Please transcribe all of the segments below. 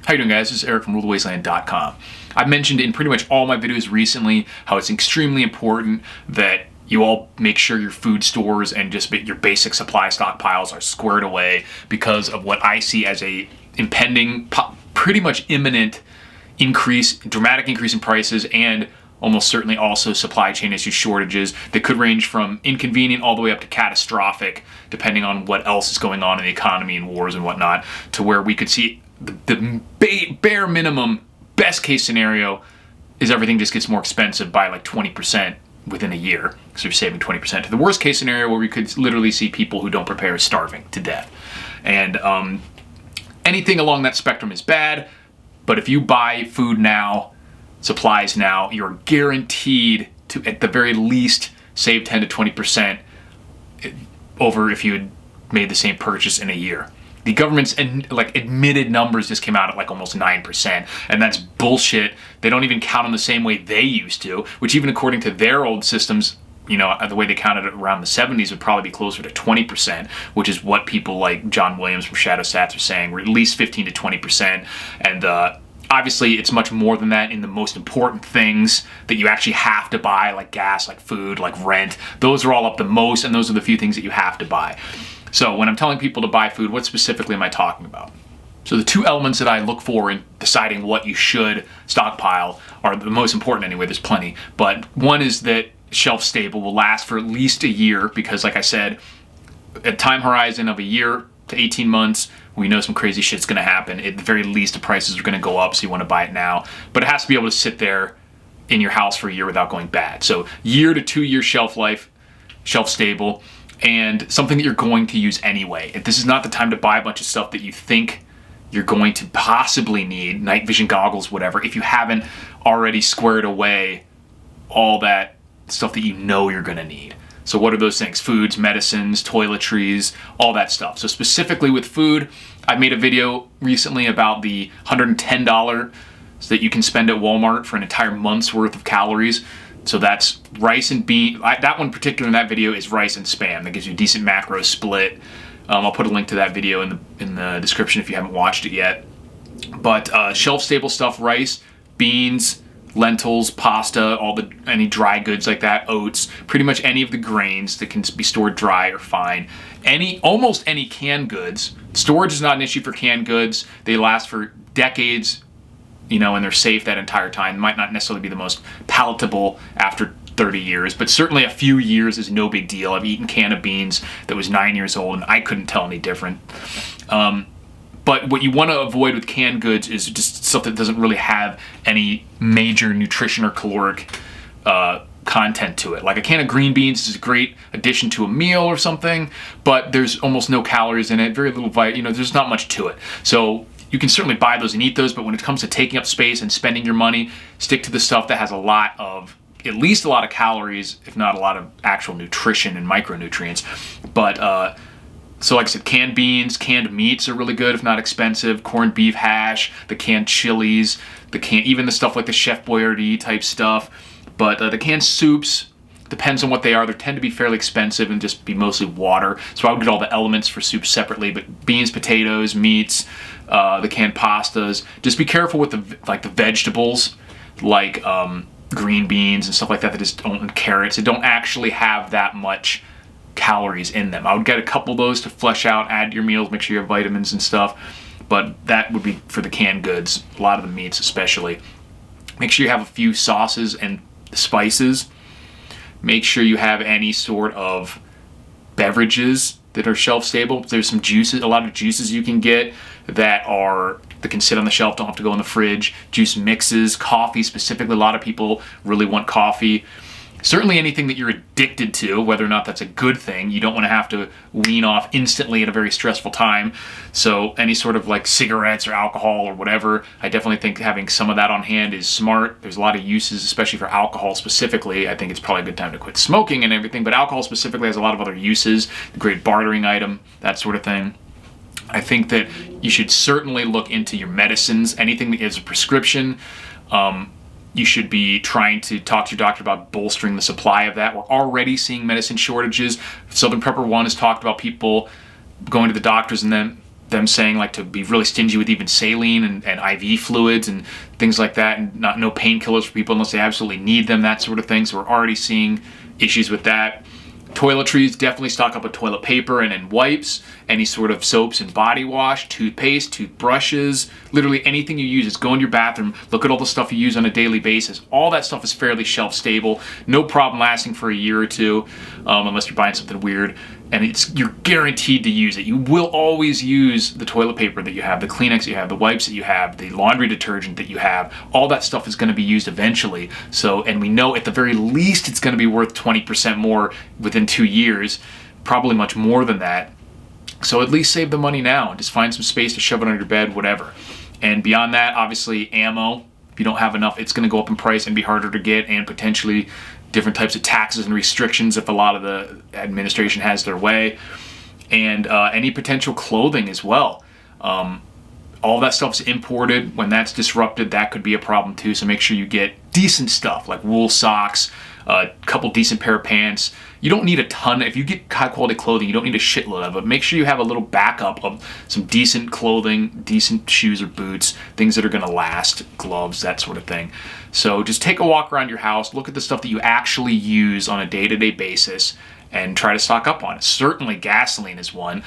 How you doing, guys? This is Eric from RuleTheWasteland.com. I've mentioned in pretty much all my videos recently how it's extremely important that you all make sure your food stores and just your basic supply stockpiles are squared away because of what I see as a impending, pretty much imminent dramatic increase in prices, and almost certainly also supply chain issues, shortages that could range from inconvenient all the way up to catastrophic, depending on what else is going on in the economy and wars and whatnot, to where we could see the bare minimum, best case scenario is everything just gets more expensive by like 20% within a year, so you're saving 20%, to the worst case scenario where we could literally see people who don't prepare starving to death. And anything along that spectrum is bad, but if you buy food now, supplies now, you're guaranteed to at the very least save 10 to 20% over if you had made the same purchase in a year. The government's admitted numbers just came out at like almost 9%, and that's bullshit. They don't even count them the same way they used to, which even according to their old systems, you know, the way they counted it around the 70s would probably be closer to 20%, which is what people like John Williams from Shadow Stats are saying. We're at least 15 to 20%, and obviously it's much more than that in the most important things that you actually have to buy, like gas, like food, like rent. Those are all up the most, and those are the few things that you have to buy. So when I'm telling people to buy food, what specifically am I talking about? So the two elements that I look for in deciding what you should stockpile are the most important anyway. There's plenty, but one is that shelf stable, will last for at least a year, because like I said, a time horizon of a year to 18 months, we know some crazy shit's gonna happen. At the very least, the prices are gonna go up, so you wanna buy it now. But it has to be able to sit there in your house for a year without going bad. So year to 2 year shelf life, shelf stable, and something that you're going to use anyway. If this is not the time to buy a bunch of stuff that you think you're going to possibly need, night vision goggles, whatever, if you haven't already squared away all that stuff that you know you're gonna need. So what are those things? Foods, medicines, toiletries, all that stuff. So specifically with food, I made a video recently about the $110 that you can spend at Walmart for an entire month's worth of calories. So that's rice and bean. That one particular in that video is rice and Spam. That gives you a decent macro split. I'll put a link to that video in the description if you haven't watched it yet. But shelf stable stuff: rice, beans, lentils, pasta, any dry goods like that, oats, pretty much any of the grains that can be stored dry are fine. Almost any canned goods. Storage is not an issue for canned goods. They last for decades, you know, and they're safe that entire time. Might not necessarily be the most palatable after 30 years, but certainly a few years is no big deal. I've eaten a can of beans that was 9 years old, and I couldn't tell any different. But what you want to avoid with canned goods is just stuff that doesn't really have any major nutrition or caloric content to it. Like a can of green beans is a great addition to a meal or something, but there's almost no calories in it, very little there's not much to it. So you can certainly buy those and eat those, but when it comes to taking up space and spending your money, stick to the stuff that has at least a lot of calories, if not a lot of actual nutrition and micronutrients. But so like I said, canned beans, canned meats are really good if not expensive. Corned beef hash, the canned chilies, even the stuff like the Chef Boyardee type stuff. But the canned soups, depends on what they are. They tend to be fairly expensive and just be mostly water. So I would get all the elements for soup separately, but beans, potatoes, meats, the canned pastas. Just be careful with the vegetables, like green beans and stuff like that and carrots. They don't actually have that much calories in them. I would get a couple of those to flesh out, add to your meals, make sure you have vitamins and stuff, but that would be for the canned goods, a lot of the meats especially. Make sure you have a few sauces and spices. Make sure you have any sort of beverages that are shelf stable. There's some juices, a lot of juices you can get that can sit on the shelf, don't have to go in the fridge. Juice mixes, coffee specifically. A lot of people really want coffee. Certainly anything that you're addicted to, whether or not that's a good thing, you don't want to have to wean off instantly at a very stressful time. So any sort of like cigarettes or alcohol or whatever, I definitely think having some of that on hand is smart. There's a lot of uses, especially for alcohol specifically. I think it's probably a good time to quit smoking and everything, but alcohol specifically has a lot of other uses, a great bartering item, that sort of thing. I think that you should certainly look into your medicines, anything that is a prescription. You should be trying to talk to your doctor about bolstering the supply of that. We're already seeing medicine shortages. Southern Prepper 1 has talked about people going to the doctors and then them saying like to be really stingy with even saline and IV fluids and things like that, and no painkillers for people unless they absolutely need them, that sort of thing. So we're already seeing issues with that. Toiletries, definitely stock up with toilet paper and wipes, any sort of soaps and body wash, toothpaste, toothbrushes, literally anything you use. Just go into your bathroom, look at all the stuff you use on a daily basis. All that stuff is fairly shelf stable, no problem lasting for a year or two, unless you're buying something weird. And you're guaranteed to use it. You will always use the toilet paper that you have, the Kleenex that you have, the wipes that you have, the laundry detergent that you have. All that stuff is going to be used eventually. So, and we know at the very least it's going to be worth 20% more within 2 years, probably much more than that. So at least save the money now and just find some space to shove it under your bed, whatever. And beyond that, obviously ammo. If you don't have enough, it's going to go up in price and be harder to get, and potentially different types of taxes and restrictions if a lot of the administration has their way, and any potential clothing as well. All that stuff's imported. When that's disrupted, that could be a problem too. So make sure you get decent stuff like wool socks, a couple decent pair of pants. You don't need a ton. If you get high quality clothing, you don't need a shitload of it. Make sure you have a little backup of some decent clothing, decent shoes or boots, things that are going to last, gloves, that sort of thing. So just take a walk around your house, look at the stuff that you actually use on a day-to-day basis, and try to stock up on it. Certainly gasoline is one.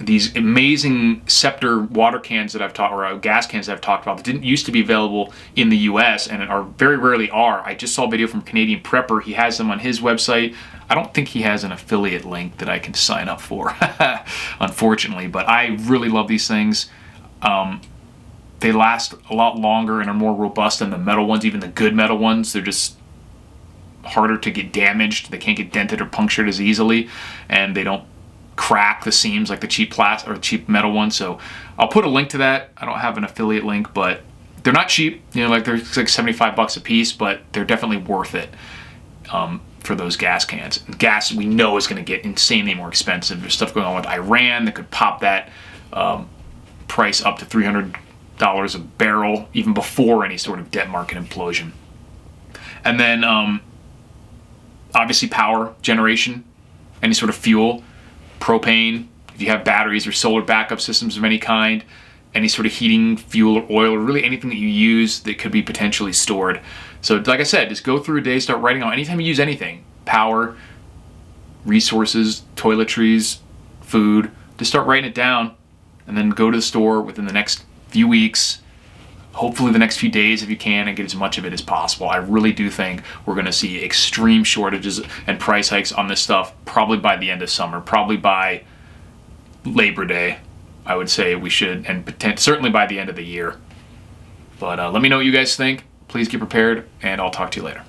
These amazing Scepter water cans that I've talked, or gas cans that I've talked about, that didn't used to be available in the US and are very rarely are. I just saw a video from Canadian Prepper. He has them on his website. I don't think he has an affiliate link that I can sign up for, unfortunately, but I really love these things. They last a lot longer and are more robust than the metal ones, even the good metal ones. They're just harder to get damaged. They can't get dented or punctured as easily, and they don't crack the seams like the cheap plastic or cheap metal ones. So I'll put a link to that. I don't have an affiliate link, but they're not cheap. You know, like they're like $75 a piece, but they're definitely worth it for those gas cans. Gas, we know, is going to get insanely more expensive. There's stuff going on with Iran that could pop that price up to $300 a barrel even before any sort of debt market implosion. And then obviously power generation, any sort of fuel, propane, if you have batteries or solar backup systems of any kind, any sort of heating, fuel or oil, or really anything that you use that could be potentially stored. So like I said, just go through a day, start writing on anytime you use anything, power, resources, toiletries, food, just start writing it down, and then go to the store within the next few weeks, hopefully the next few days if you can, and get as much of it as possible. I really do think we're going to see extreme shortages and price hikes on this stuff probably by the end of summer, probably by Labor Day, I would say we should, and certainly by the end of the year. But let me know what you guys think. Please get prepared, and I'll talk to you later.